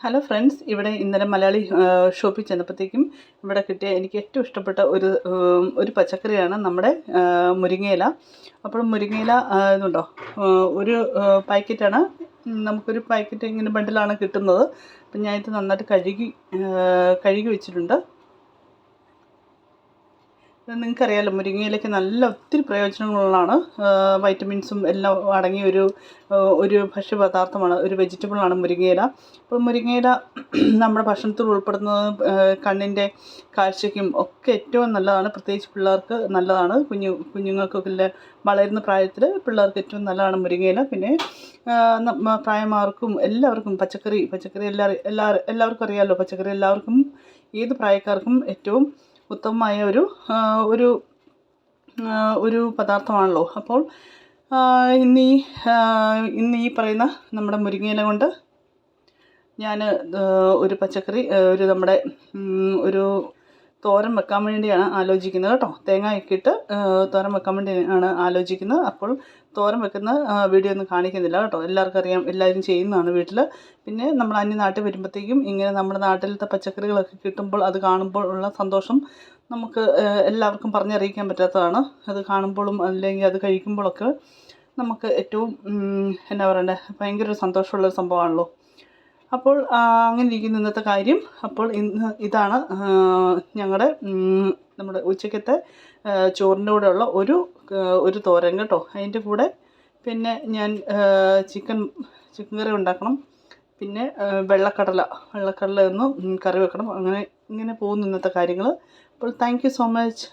Hello friends, ഇവിടെ ഇന്നലെ മലയാളി ഷോപ്പിൽ ചെന്നപ്പോഴത്തേക്കും ഇവിടെ കിട്ടിയ എനിക്ക് ഏറ്റവും ഇഷ്ടപ്പെട്ട ഒരു പച്ചക്കറിയാണ് നമ്മുടെ മുരിങ്ങയില. അപ്പോൾ മുരിങ്ങയില ഇതുണ്ടോ, ഒരു പാക്കറ്റാണ്. നമുക്കൊരു പാക്കറ്റ് ഇങ്ങനെ ബണ്ടിലാണ് കിട്ടുന്നത്. അപ്പം ഞാനിത് നന്നായിട്ട് കഴുകി വെച്ചിട്ടുണ്ട്. നിങ്ങൾക്കറിയാമല്ലോ, മുരിങ്ങയിലയ്ക്ക് നല്ല ഒത്തിരി പ്രയോജനങ്ങളുള്ളതാണ്. വൈറ്റമിൻസും എല്ലാം അടങ്ങിയ ഒരു ഭക്ഷ്യപദാർത്ഥമാണ്, ഒരു വെജിറ്റബിളാണ് മുരിങ്ങയില. അപ്പോൾ മുരിങ്ങയില നമ്മുടെ ഭക്ഷണത്തിൽ ഉൾപ്പെടുന്നത് കണ്ണിൻ്റെ കാഴ്ചയ്ക്കും ഒക്കെ ഏറ്റവും നല്ലതാണ്. പ്രത്യേകിച്ച് പിള്ളേർക്ക് നല്ലതാണ്. കുഞ്ഞുങ്ങൾക്കൊക്കെ വളരുന്ന പ്രായത്തിൽ പിള്ളേർക്ക് ഏറ്റവും നല്ലതാണ് മുരിങ്ങയില. പിന്നെ പ്രായമാർക്കും എല്ലാവർക്കും പച്ചക്കറി എല്ലാവർക്കും അറിയാമല്ലോ. പച്ചക്കറി എല്ലാവർക്കും, ഏത് പ്രായക്കാർക്കും ഏറ്റവും ഉത്തമമായ ഒരു പദാർത്ഥമാണല്ലോ. അപ്പോൾ ഇന്ന് ഈ പറയുന്ന നമ്മുടെ മുരിങ്ങയില കൊണ്ട് ഞാൻ ഒരു പച്ചക്കറി നമ്മുടെ ഒരു തോരൻ വെക്കാൻ വേണ്ടിയാണ് ആലോചിക്കുന്നത് കേട്ടോ. തേങ്ങയൊക്കെ ഇട്ട് തോരൻ വെക്കാൻ വേണ്ടിയാണ് ആലോചിക്കുന്നത്. അപ്പോൾ തോരൻ വെക്കുന്ന വീഡിയോ ഒന്നും കാണിക്കുന്നില്ല കേട്ടോ. എല്ലാവർക്കും അറിയാം, എല്ലാവരും ചെയ്യുന്നതാണ് വീട്ടിൽ. പിന്നെ നമ്മൾ അന്യനാട്ടിൽ വരുമ്പോഴത്തേക്കും ഇങ്ങനെ നമ്മുടെ നാട്ടിലത്തെ പച്ചക്കറികളൊക്കെ കിട്ടുമ്പോൾ അത് കാണുമ്പോൾ ഉള്ള സന്തോഷം നമുക്ക് എല്ലാവർക്കും പറഞ്ഞറിയിക്കാൻ പറ്റാത്തതാണ്. അത് കാണുമ്പോഴും അല്ലെങ്കിൽ അത് കഴിക്കുമ്പോഴൊക്കെ നമുക്ക് ഏറ്റവും എന്നാ പറയണ്ടേ, ഭയങ്കര ഒരു സന്തോഷമുള്ളൊരു സംഭവമാണല്ലോ. അപ്പോൾ അങ്ങനെ ഇരിക്കുന്നു ഇന്നത്തെ കാര്യം. അപ്പോൾ ഇതാണ് നമ്മുടെ ഉച്ചക്കത്തെ ചോറിൻ്റെ കൂടെയുള്ള ഒരു തോരൻ കേട്ടോ. അതിൻ്റെ കൂടെ പിന്നെ ഞാൻ ചിക്കൻ കറി ഉണ്ടാക്കണം. പിന്നെ വെള്ളക്കടല ഒന്ന് കറി വെക്കണം. ഇങ്ങനെ പോകുന്നു ഇന്നത്തെ കാര്യങ്ങൾ. അപ്പോൾ താങ്ക് യു സോ മച്ച്.